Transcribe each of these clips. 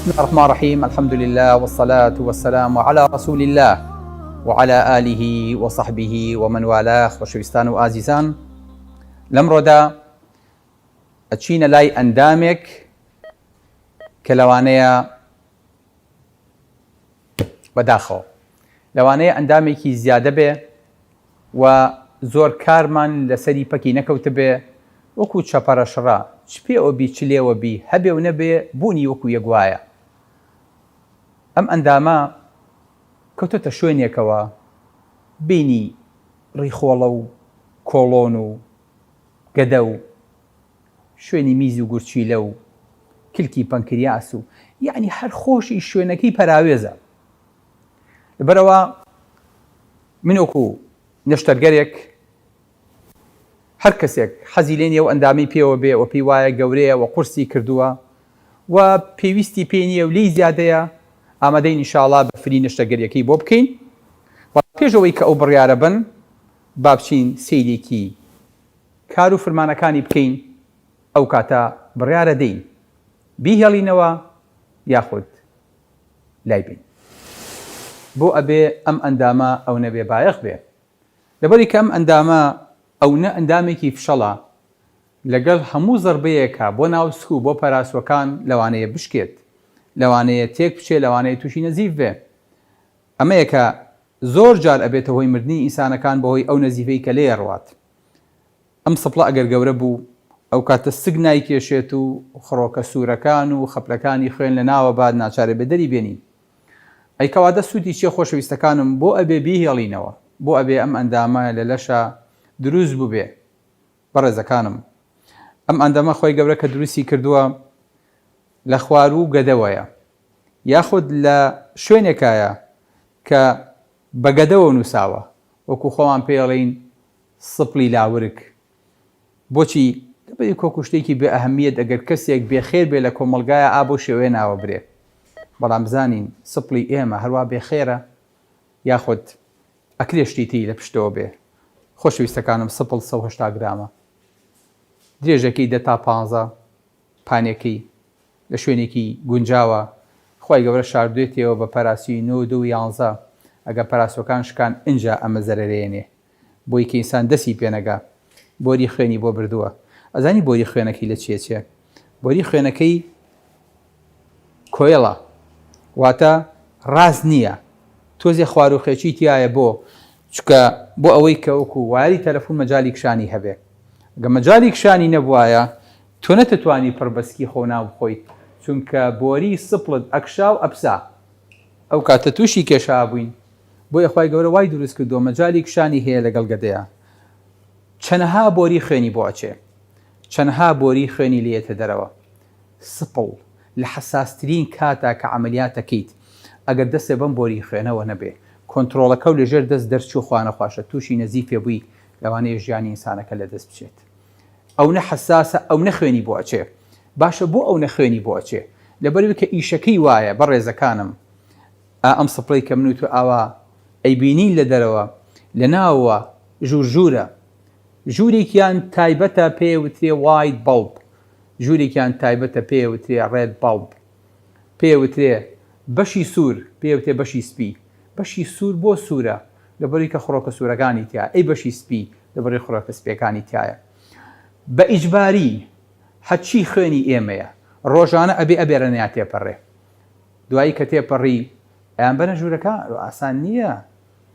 بسم الله الرحمن الرحيم. الحمد لله والصلاة والسلام على رسول الله وعلى آله وصحبه ومن والاه خۆشەویستان و ئازیزان، لەمڕۆدا ئەچینە لای ئەندامێک کە لەوانەیە بەداخەوە لەوانەیە ئەندامێکی زیادە بێ و زۆر کارمان لەسەری پەکی نەکەوتە بێ، وەکو چەپەرەشڕا چ پێوە بی چ لێوە بی هەبێ و نەبێ بوونی وەکو یەکوایە. ئەم ئەندامە کەوتۆتە شوێنێکەوە بینی ڕیخۆڵە و کۆڵۆن و گەدە و شوێنی میزی و گورچیلە و کلکی پەنکریاس و یعنی هەر خۆشی شوێنەکەی پەراوێزە. لەبەرەوە من وەکو نەشتەرگەرێک هەر کەسێک حەزی لێ نییە و ئەندامی پێوە بێ و پێی وایە گەورەیە و قورسی کردووە و پێویستی پێ نییە و لی زیادەیە، ئامادەین ئینشاڵڵا بە فری نەشتەرگەریەکەی بۆ بکەین. پێشەوەی کە ئەو بڕیارە بن با بچین سەیرێکی کار و فرمانەکانی بکەین. ئەو کاتە بڕیارە دەین بیهێڵینەوە یاخود لای بین. بۆ ئەبێ ئەم ئەندامە ئەو نەبێ بایەخ بێ، لەبەری کە ئەم ئەندامە ئەو نە ئەندامێکی فشەڵە لەگەڵ هەموو زەربەیەکە بۆ ناوسک و بۆ پەراسوەکان لەوانەیە بشکێت، لەوانەیە تێک بچێت، لەوانەیە تووشی نەزیف بێ. ئەمەیەکە زۆر جار ئەبێتە هۆی مردنی ئینسانەکان بەهۆی ئەو نەزیفەی کە لێ ڕوات. ئەم سەپڵە ئەگەر گەورە بوو ئەو کاتە سگ نایکێشێت و خڕۆکە سوورەکان و خەپلەکانی خوێن لە ناوە باد ناچارێ بەدەری بێنین. ئەیکەواتە سوودی چیە خۆشەویستەکانم؟ بۆ ئەبێ بیهێڵینەوە، بۆ ئەبێ ئەم ئەندامە لە لەشە دروست بوو بێ. بەڕێزەکانم، ئەم ئەندامە خۆی گەورە کە دروستی کردووە لە خوار و گەدەوەیە، یاخود لە شوێنێکایە کە بە گەدەوە نووساوە، وەکو خۆمان پێڵین سپڵی لاورک. بۆچی؟ دەبێت کۆکو شتێکی بێ ئەهەمیەت ئەگەر کەسێک بێخێر بێ لە کۆمەڵگایە ئا بۆ شێوەیە ناوە برێ. بەڵام بزانین سپڵی ئێمە هەروە بێخێرە یاخود ئەکرێ شتیتی لە پشتەوە بێ. خۆشەویستەکانم، سپڵ 180 گرامە، درێژەکەی 10 تا 15 پانێکی لە شوێنێکی گونجاوە. خی گەورە شاردوێتەوە بە پەراسی 9 و 11. ئەگە پەراسۆکان شکان ئینجا ئەمە زەرەرێنێ بۆی کە ئینسان دەسی پێنەگا. بۆری خوێنی بۆ بردووە. ئەزانی بۆری خوێنەکەی لە چێ؟ بۆری خوێنەکەی کۆیڵە، واتە ڕاست نییە، تۆزێ خواروخێکی تایە بۆ چکە بۆ ئەوەی کە وەکو واری تەلەفۆن مەجای کشانی هەبێ. گە مەجای کشانی نەبوایە تۆ نەتەتوانی پڕبەسکی خۆ ناو بخۆیت، چونکە بۆری سپڵت ئەکشا و ئەپسا. ئەو کاتە تووشی کێشا بووین. بۆ یەخوای گەورە وای دروست کردووە مەجای کشانی هەیە لەگەڵ گەدەیە. چەندەها بۆری خوێنی بۆ ئەچێ، چەندەها بۆری خوێنی لێتە دەرەوە. سپڵ لە حساسترین کاتا کە عملیاتەکەیت ئەگەر دەستێ بەم بۆری خوێنەوە نەبێ، کۆنتترۆلەکە و لەژێر دەست دەرچوو خوانە خواشە تووشی نەزیفێ بووی، لەوانەیە ژیانی ئینسانەکە لە دەست بچێت. ئەو نە حساسە، ئەو نەخوێنی بۆ ئەچێ. باشە بۆ ئەو نەخوێنی بۆ ئەچێ؟ لەبەرەوەی کە ئیشەکەی وایە. بەڕێزەکانم، ئەم سپڵی کە من و تو ئاوا ئەیبینین لە دەرەوە لە ناوە ژوورژوورە، ژوورێکیان تایبەتە پێوترێ واید بەڵب، ژوورێکیان تایبەتە پێوترێ ڕێد بەڵب، پێوترێ بەشی سوور پێوتێ بەشی سپی. بەشی سوور بۆ سوورە لەبەری کە خڕۆکە سوورەکانی تایە، ئەی بەشی سپی لەبەری خڕۆکە سپیەکانی تایە. بە ئیجباری حەچی خوێنی ئێمەیە ڕۆژانە ئەبێرەنیا تێپەڕێ. دوایی کە تێپەڕی ئەیان بەنە ژوورەکە ئاسان نییە.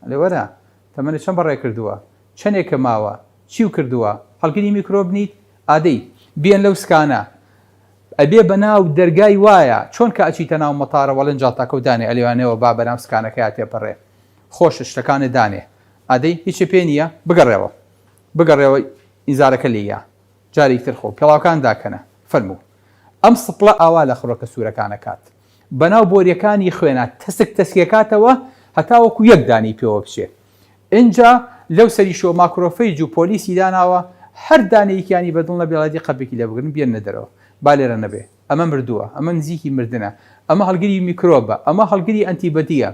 لێوەرە تەمەنە چەند بەڕێ کردووە، چەندێکە ماوە، چی و کردووە، هەڵگری میکرۆب نیت ئادەی بێن لەو سکانە. ئەبێ بەناو دەرگای وایە چۆن کە ئەچیتە ناو مەتارە وەڵەن جاتاکە و دانێ ئەلێوانەوە با بەناو سکانەکەی تێپەڕێ، خۆش شتەکانە دانێ. ئادەی هیچی پێ نییە، بگەڕێەوە ئینزارەکە لێیە، جارێک تر خۆ پێڵاوکان داکەنە. فەرموو ئەم سپڵە ئاوا لە خڕۆکە سوورەکانە کات، بەناو بۆریەکانی خوێنە تەسکێکاتەوە هەتاوەکو یەک دانی پێوە بچێ. اینجا لەو سەری شۆ ماکرۆفەیج و پۆلیسی داناوە هەر دانەیەکیانی بەدڵ نە بێڵاتی قەپێکی لێ بگرن بێن نەدەرەوە، با لێرە نەبێ. ئەمە مردووە، ئەمە نزیکی مردنە، ئەمە هەڵگری میکرۆبە، ئەمە هەڵگری ئەنتیبەتیە،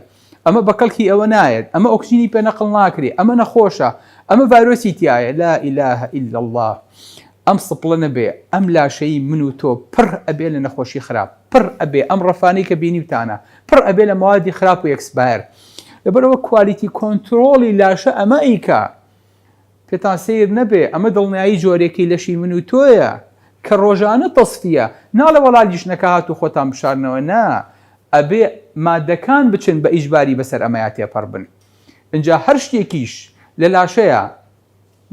ئەمە بەکەڵکی ئەوە نایەت، ئەمە ئۆکسجینی پێ نەقڵ ناکرێ، ئەمە نەخۆشە، ئەمە ڤایرۆسی تایە. لا ئیلاهە ئیلا الله. ئەم سپڵە نەبێ ئەم لاشەی من و تۆ پڕ ئەبێ لە نەخۆشی خراپ پڕ ئەبێ ئەم ڕەفانەی کە بینیوتانە پڕ ئەبێ لە موادی خراپ و ئەکسپایر لەبەرەوە کوالیتی کۆنتڕۆڵی لاشە ئەمە ئیکا پێتان سیر نەبێ ئەمە دڵنیایی جۆرێکی لەشی من و تۆیە کە ڕۆژانە تەسفیە ناڵە وەڵالیش نەکە هات و خۆتان بشارنەوە نا ئەبێ مادەکان بچن بە ئیجباری بەسەر ئەمەیە تێپەڕ بن اینجا هەر شتێکیش لە لاشەیە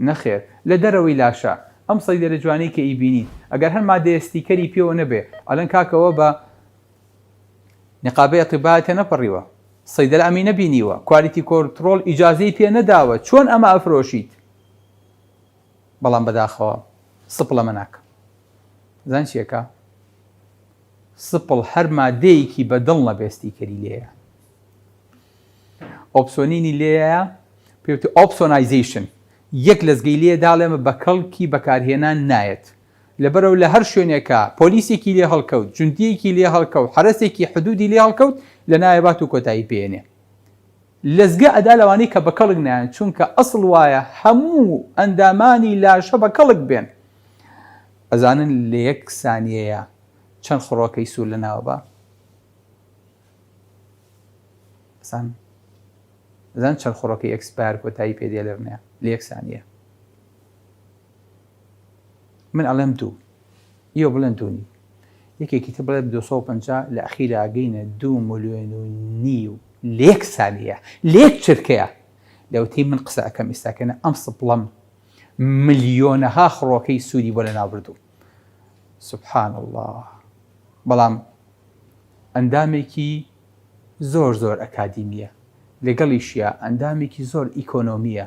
نەخێر لە دەرەوەی لاشە ئەم سەیدەرە جوانەی کە ئیبینیت ئەگەر هەر مادەیە ستیکەری پێوە نەبێ ئەلەن کاکەوە بە نقابەی ئەطیبایەتە نەپەڕیوە سەیدەرە ئەمی نەبینیوە کوالیتی کۆنتڕۆڵ ئیجازەی پێ نەداوە چۆن ئەمە ئەفرۆشیت بەڵام بەداخەوە سپڵ ئەمە ناکە زان چیەکە سپڵ هەر مادەیەکی بەدڵ نەبێستیکەری لێیە ئۆپسۆنینی لێیە پێوتە ئۆپسۆنایزیشن یەک لەزگەی لێ داڵێمە بە کەڵکی بەکارهێنان نایەت لەبەرەوە لە هەر شوێنێکە پۆلیسێکی لێ هەڵکەوت جوندیەکی لێ هەڵکەوت حرەسێکی حدودی لێ هەڵکەوت لە نایەبات و کۆتایی پێێنێ لەزگە ئەدا لەوانەی کە بە کەڵک نایەن چونکە ئەسڵ وایە هەموو ئەندامانی لاشە بە کەڵک بێن ئەزانن لە یەک سانیەیە چەند خڕۆکەی سوور لە ناوە بە زان چەند خڕۆکەی ئەکسپایر کۆتایی پێدێ لەرنەیە لە یەک سانیە من ئەڵێم دوو ئیوە بڵێن دوونی یەکێکی تر بڵێ 250 لە ئەخیرا ئەگەینە 2.5 ملیۆن لە یەک سانیە لە یەک چرکەیە لەوتەی من قسە ئەەکەم ئێستاکەنە ئەم سپڵەم ملیۆنەها خڕۆکەی سووری بۆ لە ناوبردوو سبحان الله بەڵام ئەندامێکی زۆر زۆر ئەکادیمیە لەگەڵیشیە ئەندامێکی زۆر ئیکۆنۆمیە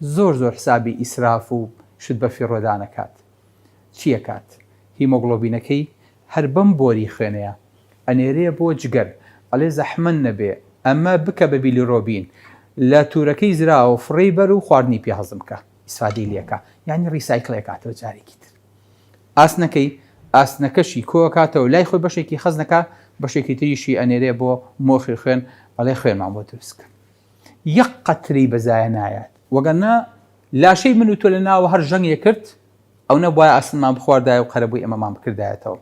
زۆر زۆر حسابی ئیسراف و شت بە فیڕۆدانەکات چیەکات هیمۆگلۆبینەکەی هەر بەم بۆری خوێنەیە ئەنێرەیە بۆ جگەر ئەڵێ زەحمەن نەبێ ئەمە بکە بە بیلیڕۆبین لە تورەکەی زراوە فڕێی بەر و خواردنی پێ هەزم بکە ئیسفادەی لێکە یعنی ڕیسایکڵێکاتەوە جارێکی تر ئاسنەکەی ئاسنەکەشی کۆکاتەوە لای خۆی بەشێکی خەزنەکە بەشێکی تریشی ئەنێرێ بۆ مۆخی خوێن ئەڵێ خوێنمان بۆ دروستکە یەک قەتری بەزایە نایەت وەگەنە لاشەی من و تۆ لە ناوە هەر ژەنگێ کرد ئەو نەبوایە ئاسنمان بخواردایە و قەرەبووی ئەمەمان بکردایەتەوە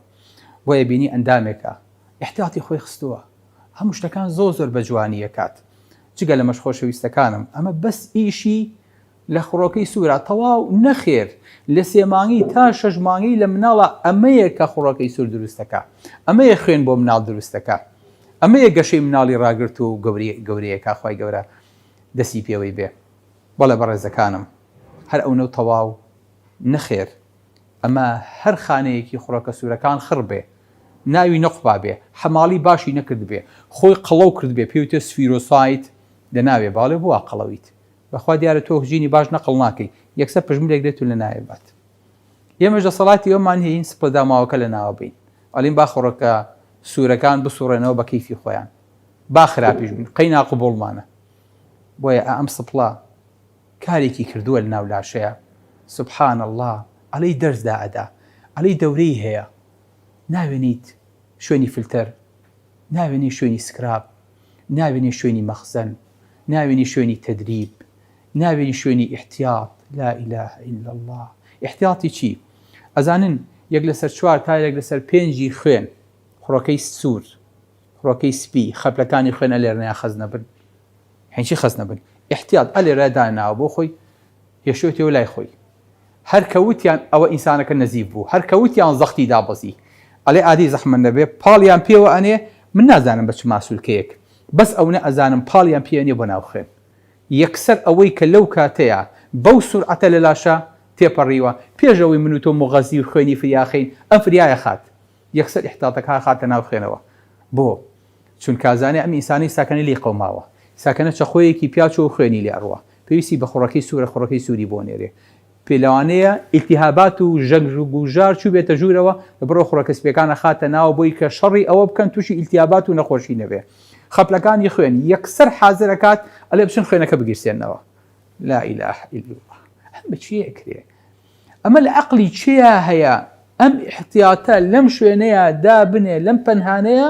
بۆیە بینی ئەندامێکە احتیاتی خۆی خستووە هەموو شتەکان زۆر زۆر بە جوانی ئەکات جگە لە مەشخۆشەویستەکانم ئەمە بەس ئیشی لە خڕۆکەی سوورە تەواو نەخێر لە 3 مانگی تا 6 مانگی لە مناڵە ئەمەیە کە خڕۆکەی سوور دروستەکە ئەمەیە خوێن بۆ مناڵ دروستەکە ئەمەیە گەشەی مناڵی ڕاگرت و گەورەیەکە خوای گەورە دەسی پێوەی بێ بەڵێ بەڕێزەکانم هەر ئەو نەو تەواو نەخێر ئەمە هەر خانەیەکی خڕۆکە سوورەکان خڕ بێ ناوی نەقوبا بێ حەماڵی باشی نەکرد بێ خۆی قەڵەو کرد بێ پێوتە سفیرۆسایت دەناوێ باڵێ بووە قەڵەویت بەخوا دیارە تۆ ژینی باش نەقڵ ناکەی یەکسەر پژمرێک دێت و لە نایەبات ئێمەش دەسەڵاتی ئەومان هەیە سپڵداماوەکە لە ناوە بین ئەڵین با خڕۆکە سوورەکان بسوڕێنەوە بە کەیفی خۆیان با خراپیش بن قەی ناقبوڵمانە بۆیە ئەم سپڵە کارێکی کردووە لە ناو لاشەیە سبحان الله ئەڵەی دەرزدا ئەدا ئەڵەی دەورەی هەیە ناوێنیت شوێنی فلتەر ناوێنی شوێنی سکراب ناوێنی شوێنی مەخزن ناوێنی شوێنی تەدریب ناوێنی شوێنی احتیاط لا إله إلا الله احتیاطی چی؟ ئەزانن یەک لەسەر 4 تا یەک لەسەر 5 خوێن خڕۆکەی سوور خڕۆکەی سپی خەپلەکانی خوێنە لێرنەیە خەز نەبن هەنچی خەز نەبن احتیاط ئەلێرەداناوە بۆ خۆی هێشتێەوە لای خۆی هەر کەوتیان ئەوە ئینسانەکە نەزیب بوو هەر کەوتیان زەختی دابەزی ئەڵێ ئادی زەحمەن نەبێ پاڵیان پێوە ئەنێ من نازانم بە چ ماسوولکەیەک بەس ئەو نە ئەزانم پاڵیان پێێنێ بۆ ناو خوێن یەکسەر ئەوەی کە لەو کاتەیە بەو سورعەتە لە لاشە تێپەڕیوە پێشەوەی من و تۆ مغەزی و خوێنی فریاخین ئەم فریایە خات یەکسەر احتیاطەکە خاتە ناو خوێنەوە بۆ چونکە ئازانێ ئەم ئینسانی ساکەنە لی قەوماوە ساکەنە چەخۆیەکی پیاچ و خوێنی لێ ئەڕوە پێویستی بە خڕەکەی سوورە خڕەکەی سووری بۆ نێرێ پێلەوانەیە ئیلتیهابات و ژەنگ و گوژار چوو بێتە ژوورەوە لە بڕۆ خڕەکە سپیەکانە خاتە ناوە بۆی کە شەڕی ئەوە بکەن تووشی ئیلتیهابات و نەخۆشی نەبێ خەپلەکانی خوێن یەکسەر حازرەکات ئەلێ بچن خوێنەکە بگیرسێنەوە لا إله إلا الله ئەم بە چیە کرێ ئەمە لە عەقلی چیا هەیە ئەم احتیاتە لەم شوێنەیە دابنێ لەم پەنهانەیە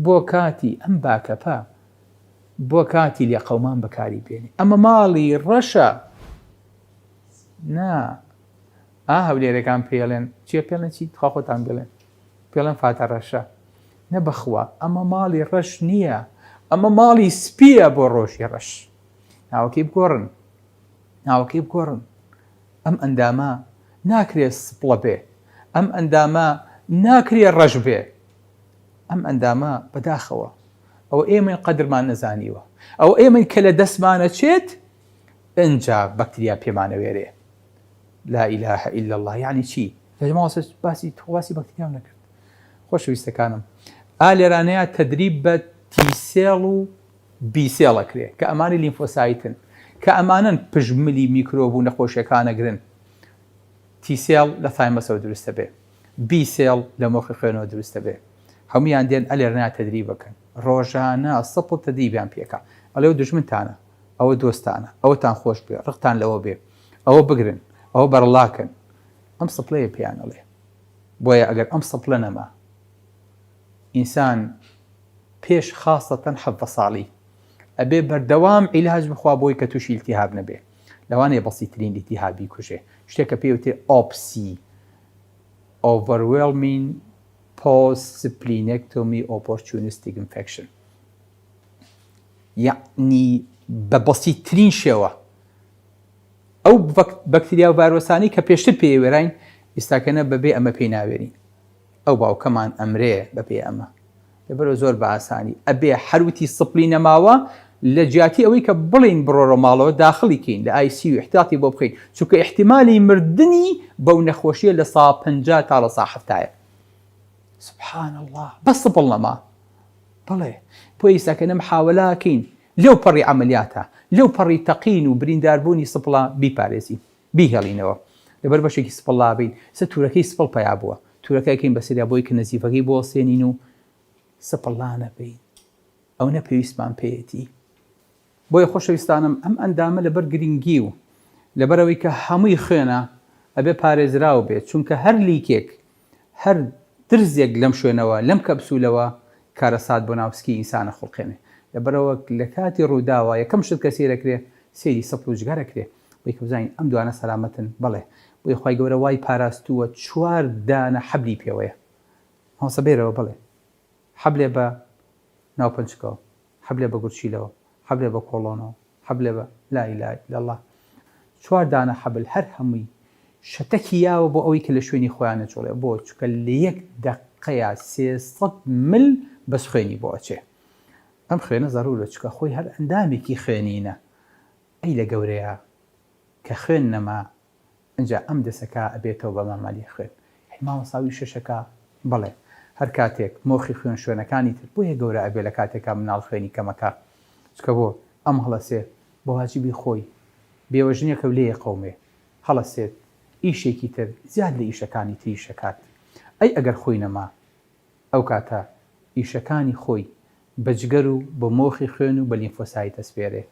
بۆ کاتی ئەم باکەپە بۆ کاتی لێ قەومان بەکاری بێنی ئەمە ماڵی ڕەشە نا هەولێرەکان پێڵێن چیە پێڵێن چی خۆتان بڵێن پێڵێن فاتە ڕەشە نەبەخوا ئەمە ماڵی ڕەش نییە ئەمە ماڵی سپیە بۆ ڕۆژی ڕەش ناوەکەی بگۆڕن ئەم ئەندامە ناکرێت سپڵە بێ ئەم ئەندامە ناکرێت ڕەش بێ ئەم ئەندامە بەداخەوە ئەو ئێمە قەدرمان نەزانیوە ئەو ئێمە کە لە دەستمانە چێت ئەنجا بەکتریا پێمانەوێرێ لا إله إلا الله يعني چی لەماوەسە باسی تۆواسی بەکتریاو نەکرد خۆشەویستەکانم لێرانەیە تەدریب بە تیسێڵ و بیسێڵەکرێ کە ئەمانی لیمفۆسایتن کە ئەمانن پژملی میکرۆب و نەخۆشیەکانەگرن تیسێڵ لە تایمەسەوە دروستە بێ بیسێڵ لە مۆخی خوێنەوە دروستە بێ هەمویان دێن لێرانەیە تەدریب بکەن ڕۆژانە سەپڵ تەدریبیان پێکە ئەڵێ دژمنتانە ئەوە دۆستانە ئەوەتان خۆش بێ ڕقتان لەوە بێ ئەوە بگرن ئەوە بەرڵاکن ئەم سەپڵەیە پێیان ئەڵێ بۆیە ئەگەر ئەم سەپڵە نەما ئینسان پێش خاستەتەن 17 ساڵی ئەبێ بەردەوام عیلاج بخوا بۆی کە تووشی ئیلتیهاب نەبێ لەوانەیە بەسیترین ئیلتیهابی کوژێ شتێکە پێوتێ ئۆپسی overwhelming post-splenectomy opportunistic infection یعنی بە بەسیترین شێوە ئەو بەکتریا و ڤایرۆسانی کە پێشتر پێوێراین ئێستاکەنە بەبێ ئەمە پێی ناوێرین ئەو باوکەمان ئەمرێ بەپێ ئەمە لەبەرەوە زۆر بە ئاسانی ئەبێ هەروتی سپلی نەماوە لە جیاتی ئەوەی کە بڵین بڕۆڕە ماڵەوە داخڵیکەین لە ICU احتیاطی بۆ بخەین چونکە احتیمالی مردنی بەو نەخۆشیە لە 150 تا لە 170 سبحان الله بەس سپڵ نەما بڵێ بۆ ئێستاکەنە محاوەلاکەین لەو پەڕی عملیاتە لەو پەڕی تەقین و برینداربوونی سپڵە بیپارێزین بیهێڵینەوە لەبەر بەشێکی سپڵا بین سە تورەکەی سپڵ پیا بووە تورەکەیکەین بەسەریا بۆی کە نەزیفەکەی بۆ سێنین و سپڵا نەبین ئەو نەپێویستمان پێیەتی بۆیە خۆشەویستانم ئەم ئەندامە لەبەر گرنگی و لەبەرەوەی کە هەمووی خوێنە ئەبێ پارێزراو بێت چونکە هەر لیکێک هەر درزێک لەم شوێنەوە لەم کەپسولەوە کارەسات بۆ ناوسکی ئینسانە خوڵقێنێ لەبەرەوە لە کاتی ڕووداوە یەکەم شت کە سێرەکرێ سێری سەپڵ و جگەرەکرێ بۆی کە بزانین ئەم دوانە سەلامەتن بڵێ بۆی خۆی گەورە وای پاراستووە 4 دانە حەبلی پێوەیە هەوسە بێرەوە بڵێ حەبلێ بە ناوپەنجکەوە حەبلێ بە گورچیلەوە حەبلێ بە کۆڵۆنەوە حەبلێ بە لا إله إلا الله 4 دانە حەبل هەر هەمووی شەتەکی یاوە بۆ ئەوەی کە لە شوێنی خۆیانە چۆڵێ بۆ چکە لە 1 دقەیە 300 مل بەس خوێنی بۆ ئەچێ ئەم خوێنە زەرورە چکە خۆی هەر ئەندامێکی خوێنینە ئەی لە گەورەیە کە خوێن نەما ئەنجا ئەم دەسەکە ئەبێتەوە بە مامالی خوێن مامۆساوی شەشەکە بڵێ هەر کاتێک مۆخی خوێن شوێنەکانی تر بۆیە گەورە ئەبێ لە کاتێکا مناڵ خوێنی کەمەکە چکە بۆ ئەم هەڵەسێ بۆ واجبی خۆی بێوەژنیەکە لێ قەومێ هەڵەسێت ئیشێکی تر زیاد لە ئیشەکانی تری شەکات ئەی ئەگەر خۆی نەما ئەو کاتە ئیشەکانی خۆی بەجگەر و بە مۆخی خوێن و بە لیمفۆسایت ئەسپێرێ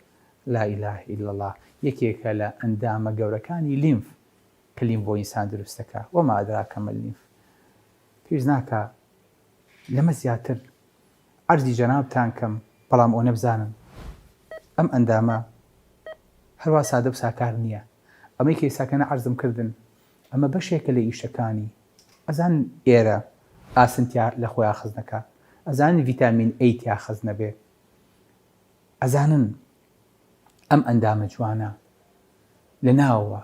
لا إله إلا الله یەکێکە لە ئەندامە گەورەکانی لیمف کە لیمف بۆ ئینسان دروستەکە وەما ئەدراکە مە لیمف پێویست ناکە لەمە زیاتر عەرزی جەنابتان کەم بەڵام ئەو نەبزانن ئەم ئەندامە هەروە سادە و ساکار نییە ئەمەی کە ئێستاکەنە عەرزم کردن ئەمە بەشێکە لە ئیشەکانی ئەزان ئێرە ئاسنتیا لە خۆیان خزنەکە ئەزانن ڤیتامین ئەی تیا خەز نەبێ ئەزانن ئەم ئەندامە جوانە لە ناوە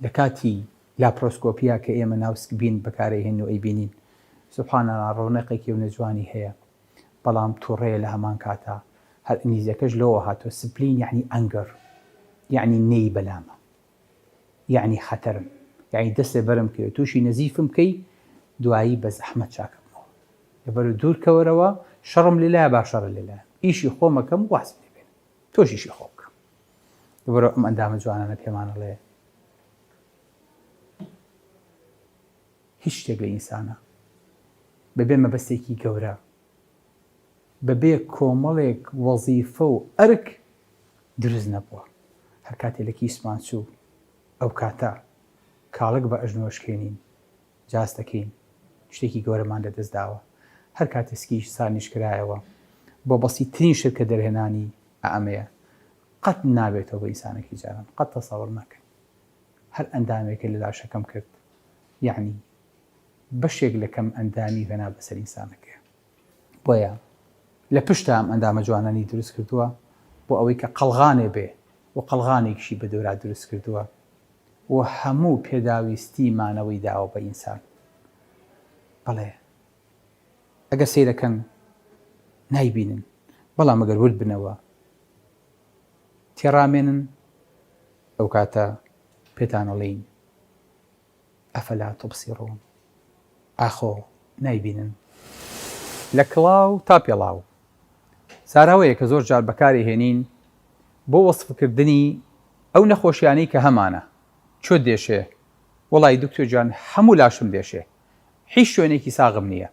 لە کاتی لاپرۆسکۆپیا کە ئێمە ناوسک بین بەکارەهێن و ئەی بینین سوبحانەڵڵا ڕۆنەقێکی و نەجوانی هەیە بەڵام تووڕەیە لە هەمان کاتە هەر ئینگلیزیەکەش لەوە هاتووە سپلین یعنی ئەنگەر یعنی نەی بەلامە یعنی خەتەرم یعنی دەستێ بەرم کرد تووشی نەزیفم کەی دوایی بە زەحمەت چاکەمەوە لەبەر دوورکەوەرەوە شەڕم لێلایە باشەڕە لێلایە ئیشی خۆمەکەم واز لێبێن تۆشیشی خۆ بکە لەبەرەوە ئەم ئەندامە جوانانە پێمانەڵێ هیچ شتێک لە ئینسانە بەبێ مەبەستێکی گەورە بەبێ کۆمەڵێک وەزیفە و ئەرک دروست نەبووە هەر کاتێ لە کیسمان چوو ئەو کاتە کاڵک بە ئەژنۆشکێنین جاست دەکەین شتێکی گەورەمان لەدەست داوە هەر کاتێسکیش سانیش کرایەوە بۆ بەسیترین شت کە دەرهێنانی ئەمەیە قەت نابێتەوە بە ئینسانێکی جاران قەت تەسەوڕ ناکەین هەر ئەندامێکە لە لاشەکەم کرد یعنی بەشێک لە کەم ئەندامی هێنا بەسەر ئینسانەکەی بۆیە لە پشت ئەم ئەندامە جوانانی دروست کردووە بۆ ئەوەی کە قەڵغانێ بێ و قەڵغانێکیشی بە دەورا دروست کردووە و هەموو پێداویستیمانەوەی داوە بە ئینسان بەڵێ ئەگەر سەیرەکەن نایبینن بەڵام ئەگەر ورد بنەوە تێڕامێنن ئەو کاتە پێتانەڵین ئەفەلا توبسیڕون ئاخۆ نایبینن لە کڵاو تا پێڵاو ساراوەیە کە زۆر جار بەکاری هێنین بۆ وەسفکردنی ئەو نەخۆشیانەی کە هەمانە چۆ دێشێ وەڵی دکتۆر جان هەموو لاشم دێشێ هیچ شوێنێکی ساغم نییە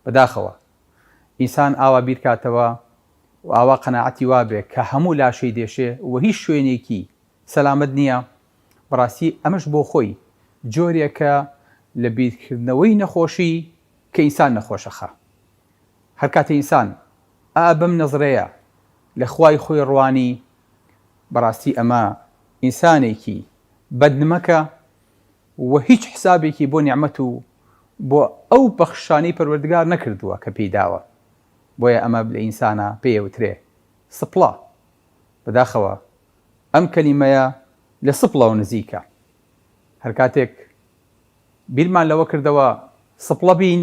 بەداخەوە ئینسان ئاوا بیرکاتەوە و ئاوا قەناعەتی وابێ کە هەموو لاشەی دێشێ و هیچ شوێنێکی سەلامەت نییە بەڕاستی ئەمەش بۆ خۆی جۆرێکە لە بیرکردنەوەی نەخۆشی کە ئینسان نەخۆشەخە هەر کاتە ئینسان بەم نەزرەیە لە خوای خۆی ڕوانی بەڕاستی ئەمە ئینسانێکی بەدنمەکە و هیچ حسابێکی بۆ نیعمەت و بۆ ئەو بەخشانی پەروەردگار نەکردووە کە پێیداوە بۆیە ئەمە لە ئینسانە پێوترێ سپڵە بەداخەوە ئەم کەلیمەیە لە سپڵەوە نزیکە هەر کاتێک بیرمان لەوە کردەوە سپڵە بین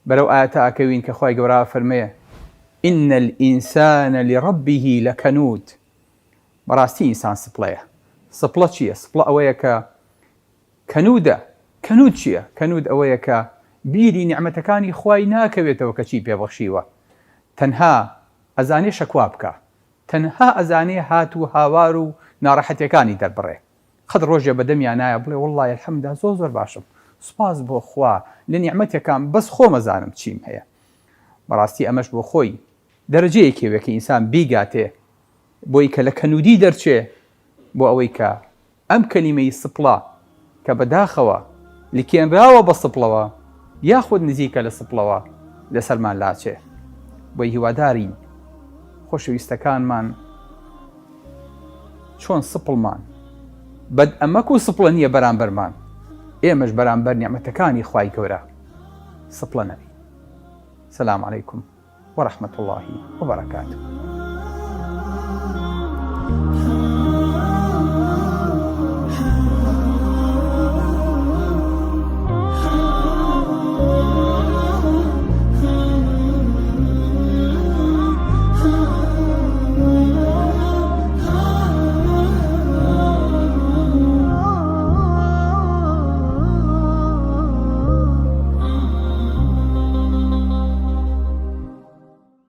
بەرەو ئاەتە ئاکەوین کە خوای گەورە فەرمێ إن الإنسان لربه لكنود بەڕاستی ئینسان سپڵەیە سپڵە چییە؟ سپڵە ئەوەیە کە کەنودە کەنود چییە؟ کەنود ئەوەیە کە بیری نیعمەتەکانی خوای ناکەوێتەوە کە چی پێبەخشیوە تەنها ئەزانێ شەکوا بکە تەنها ئەزانێ هات و هاوار و ناڕەحەتیەکانی دەربڕێ قەت ڕۆژێ بەدەمیان نایە بڵێ وەڵڵای الحەمدا زۆر باشم سوپاس بۆ خوا لە نیعمەتێکان بەس خۆم ئەزانم چیم هەیە بەڕاستی ئەمەش بۆ خۆی دەرەجەیەکێوە کە ئینسان بیگاتێ بۆی کە لە کەنودی دەرچێ بۆ ئەوەی کە ئەم کەلیمەی سپڵە کە بەداخەوە لکێنراوە بە سپڵەوە یاخود نزیکە لە سپڵەوە لەسەرمان لاچێ بۆی هیوادارین خۆشەویستەکانمان چۆن سپڵمان بەد ئەمەک و سپڵە نییە بەرامبەرمان ئێمەش بەرامبەر نیعمەتەکانی خوای گەورە سپڵە نەبین. سلام عەلەیکم وەرەحمەتوڵڵاهی وبەرەکاتوه.